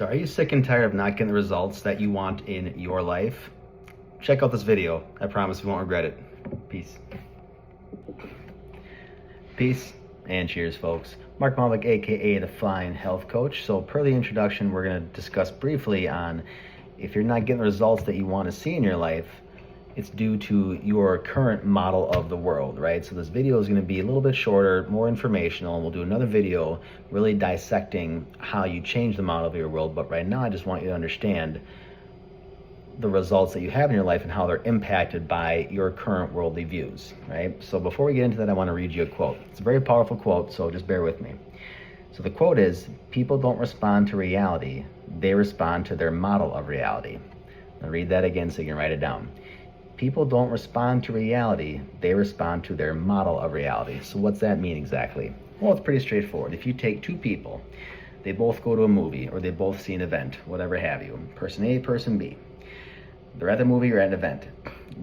So are you sick and tired of not getting the results that you want in your life? Check out this video. I promise you won't regret it. Peace. Peace and cheers, folks. Mark Malvick, aka the Flying Health Coach. So per the introduction, we're going to discuss briefly on if you're not getting the results that you want to see in your life, it's due to your current model of the world, right? So this video is going to be a little bit shorter, more informational, and we'll do another video really dissecting how you change the model of your world. But right now, I just want you to understand the results that you have in your life and how they're impacted by your current worldly views, right? So before we get into that, I want to read you a quote. It's a very powerful quote, so just bear with me. So the quote is, "People don't respond to reality, they respond to their model of reality." I'll read that again so you can write it down. People don't respond to reality, they respond to their model of reality. So what's that mean exactly? Well, it's pretty straightforward. If you take two people, they both go to a movie or they both see an event, whatever have you, person A, person B. They're at the movie or at an event.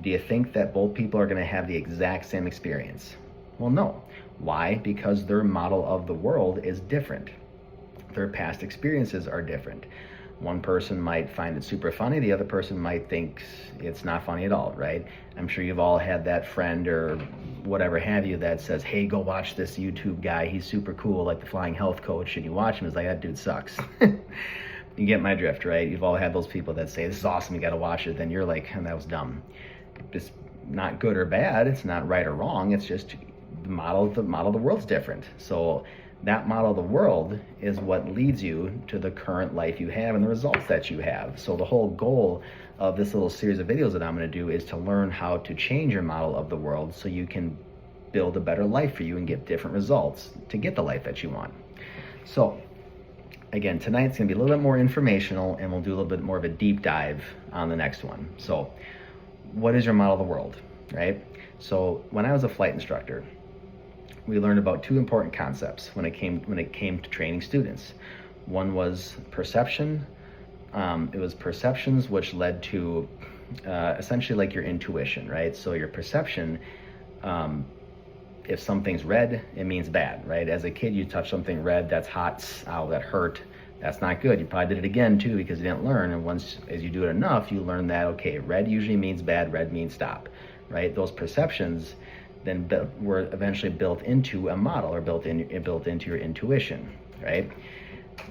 Do you think that both people are going to have the exact same experience? Well, no. Why? Because their model of the world is different. Their past experiences are different. One person might find it super funny, the other person might think it's not funny at all, right? I'm sure you've all had that friend or whatever have you that says, "Hey, go watch this YouTube guy, he's super cool, like the Flying Health Coach," and you watch him, it's like, that dude sucks. You get my drift, right? You've all had those people that say, "This is awesome, you gotta watch it," then you're like, "That was dumb." It's not good or bad, it's not right or wrong, it's just the model of the world's different. So that model of the world is what leads you to the current life you have and the results that you have. So the whole goal of this little series of videos that I'm going to do is to learn how to change your model of the world so you can build a better life for you and get different results to get the life that you want. So again, tonight's going to be a little bit more informational and we'll do a little bit more of a deep dive on the next one. So what is your model of the world, right? So when I was a flight instructor, we learned about two important concepts when it came to training students. One was perception. It was perceptions which led to essentially like your intuition, right? So your perception, if something's red, it means bad, right? As a kid, you touch something red, that's hot, ow, that hurt, that's not good. You probably did it again too because you didn't learn. And once, as you do it enough, you learn that, okay, red usually means bad, red means stop, right? Those perceptions then were eventually built into a model or built into your intuition, right?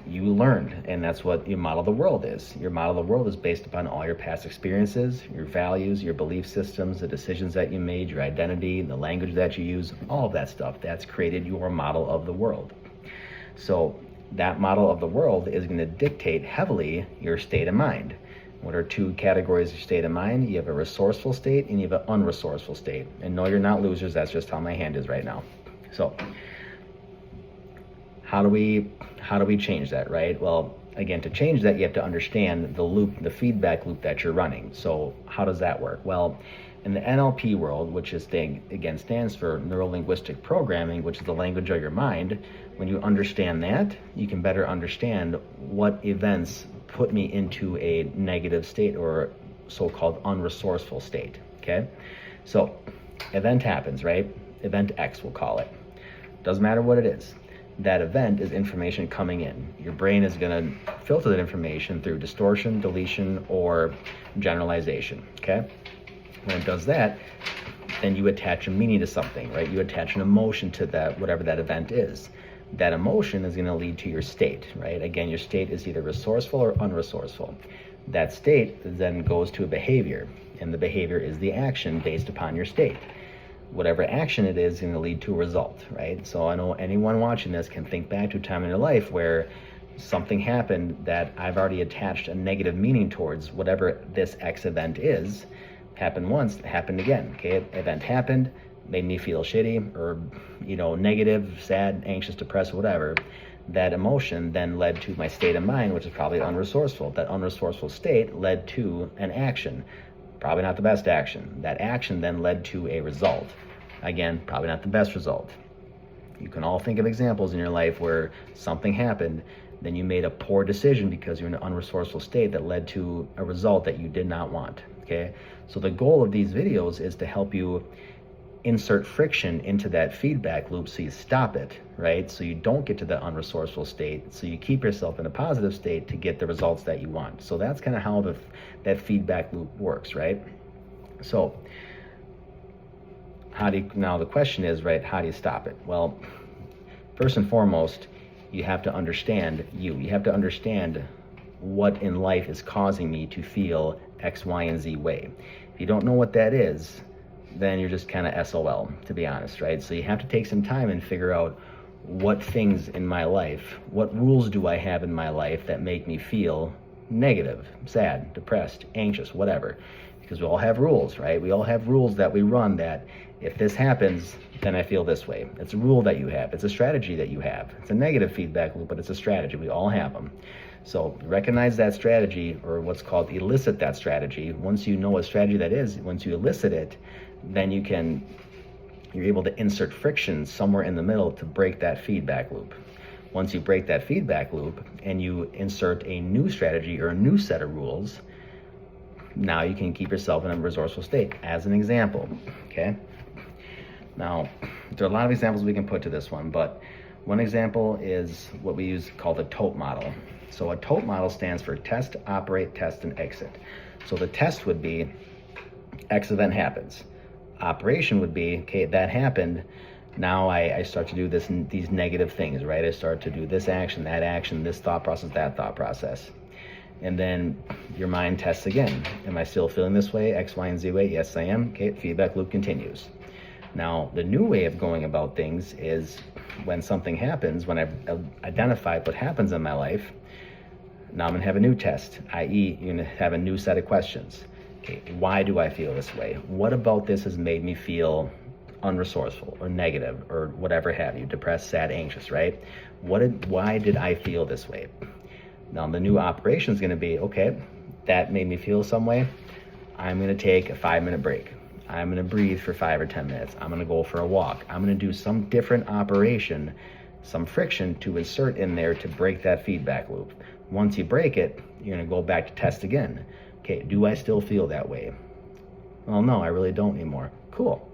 You learned, and that's what your model of the world is. Your model of the world is based upon all your past experiences, your values, your belief systems, the decisions that you made, your identity, the language that you use, all of that stuff. That's created your model of the world. So that model of the world is going to dictate heavily your state of mind. What are two categories of state of mind? You have a resourceful state and you have an unresourceful state. And no, you're not losers. That's just how my hand is right now. So how do we change that, right? Well, again, to change that, you have to understand the loop, the feedback loop that you're running. So how does that work? Well, in the NLP world, which is again stands for neuro-linguistic programming, which is the language of your mind, when you understand that, you can better understand what events put me into a negative state or so-called unresourceful state, okay? So event happens, right? Event X, we'll call it. Doesn't matter what it is. That event is information coming in. Your brain is gonna filter that information through distortion, deletion, or generalization, okay? When it does that, then you attach a meaning to something, right? You attach an emotion to that, whatever that event is. That emotion is going to lead to your state, right? Again, your state is either resourceful or unresourceful. That state then goes to a behavior, and the behavior is the action based upon your state. Whatever action it is going to lead to a result, right? So I know anyone watching this can think back to a time in their life where something happened that I've already attached a negative meaning towards. Whatever this X event is, happened once, happened again, okay? Event happened, made me feel shitty or, negative, sad, anxious, depressed, whatever. That emotion then led to my state of mind, which is probably unresourceful. That unresourceful state led to an action, probably not the best action. That action then led to a result. Again, probably not the best result. You can all think of examples in your life where something happened, then you made a poor decision because you're in an unresourceful state that led to a result that you did not want, okay? So the goal of these videos is to help you insert friction into that feedback loop so you stop it, right? So you don't get to the unresourceful state. So you keep yourself in a positive state to get the results that you want. So that's kind of how that feedback loop works, right? So now the question is, right, how do you stop it? Well, first and foremost, you have to understand you have to understand what in life is causing me to feel X, Y, and Z way. If you don't know what that is, then you're just kind of SOL, to be honest, right? So you have to take some time and figure out what things in my life, what rules do I have in my life that make me feel negative, sad, depressed, anxious, whatever. Because we all have rules, right? We all have rules that we run that if this happens, then I feel this way. It's a rule that you have. It's a strategy that you have. It's a negative feedback loop, but it's a strategy. We all have them. So recognize that strategy, or what's called elicit that strategy. Once you know what strategy that is, once you elicit it, then you're able to insert friction somewhere in the middle to break that feedback loop. Once you break that feedback loop and you insert a new strategy or a new set of rules, now you can keep yourself in a resourceful state. As an example, okay? Now, there are a lot of examples we can put to this one, but one example is what we use called a TOTE model. So a TOTE model stands for test, operate, test, and exit. So the test would be X event happens. Operation would be, okay, that happened. Now I start to do these negative things, right? I start to do this action, this thought process, that thought process. And then your mind tests again. Am I still feeling this way, X, Y, and Z way? Yes, I am. Okay, feedback loop continues. Now, the new way of going about things is when something happens, when I've identified what happens in my life, now I'm gonna have a new test, i.e. you're gonna have a new set of questions. Okay, why do I feel this way? What about this has made me feel unresourceful or negative or whatever have you, depressed, sad, anxious, right? Why did I feel this way? Now the new operation is going to be, okay, that made me feel some way. I'm going to take a 5-minute break. I'm going to breathe for 5 or 10 minutes. I'm going to go for a walk. I'm going to do some different operation, some friction to insert in there to break that feedback loop. Once you break it, you're going to go back to test again. Okay, do I still feel that way? Well, no, I really don't anymore. Cool.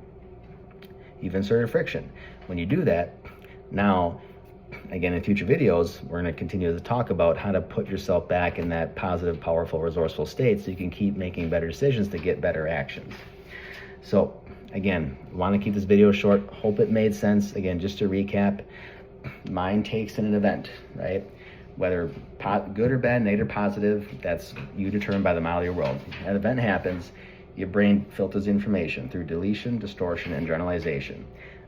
You've inserted friction. When you do that, now, again, in future videos, we're going to continue to talk about how to put yourself back in that positive, powerful, resourceful state so you can keep making better decisions to get better actions. So, again, want to keep this video short. Hope it made sense. Again, just to recap, mind takes in an event, right? Whether good or bad, negative or positive, that's you determined by the model of your world. An event happens, your brain filters information through deletion, distortion, and generalization.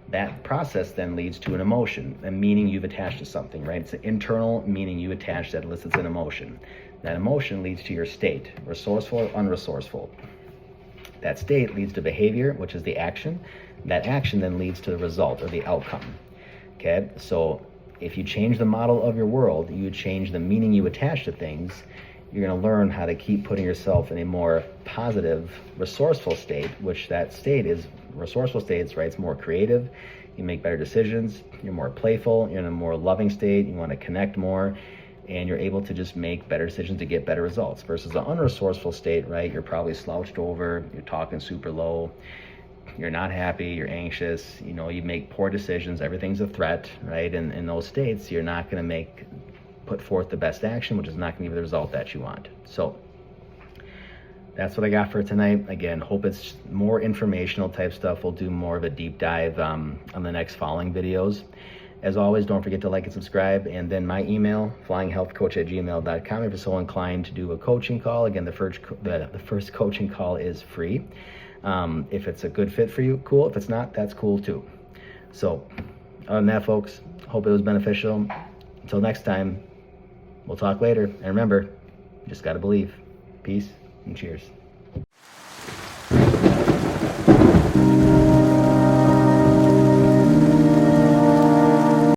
That process then leads to an emotion, a meaning you've attached to something, right? It's an internal meaning you attach that elicits an emotion. That emotion leads to your state, resourceful or unresourceful. That state leads to behavior, which is the action. That action then leads to the result or the outcome, okay? So if you change the model of your world, you change the meaning you attach to things, you're going to learn how to keep putting yourself in a more positive, resourceful state, which that state is resourceful states, right? It's more creative. You make better decisions. You're more playful. You're in a more loving state. You want to connect more, and you're able to just make better decisions to get better results. Versus the unresourceful state, right? You're probably slouched over. You're talking super low. You're not happy. You're anxious. You know, you make poor decisions. Everything's a threat, right? And in those states, you're not going to put forth the best action, which is not going to give you the result that you want. So that's what I got for tonight. Again, hope it's more informational type stuff. We'll do more of a deep dive on the next following videos. As always, don't forget to like and subscribe. And then my email, flyinghealthcoach@gmail.com, if you're so inclined to do a coaching call. Again, the first coaching call is free. If it's a good fit for you, cool. If it's not, that's cool too. So other than that, folks, hope it was beneficial. Until next time, we'll talk later. And remember, you just got to believe. Peace and cheers.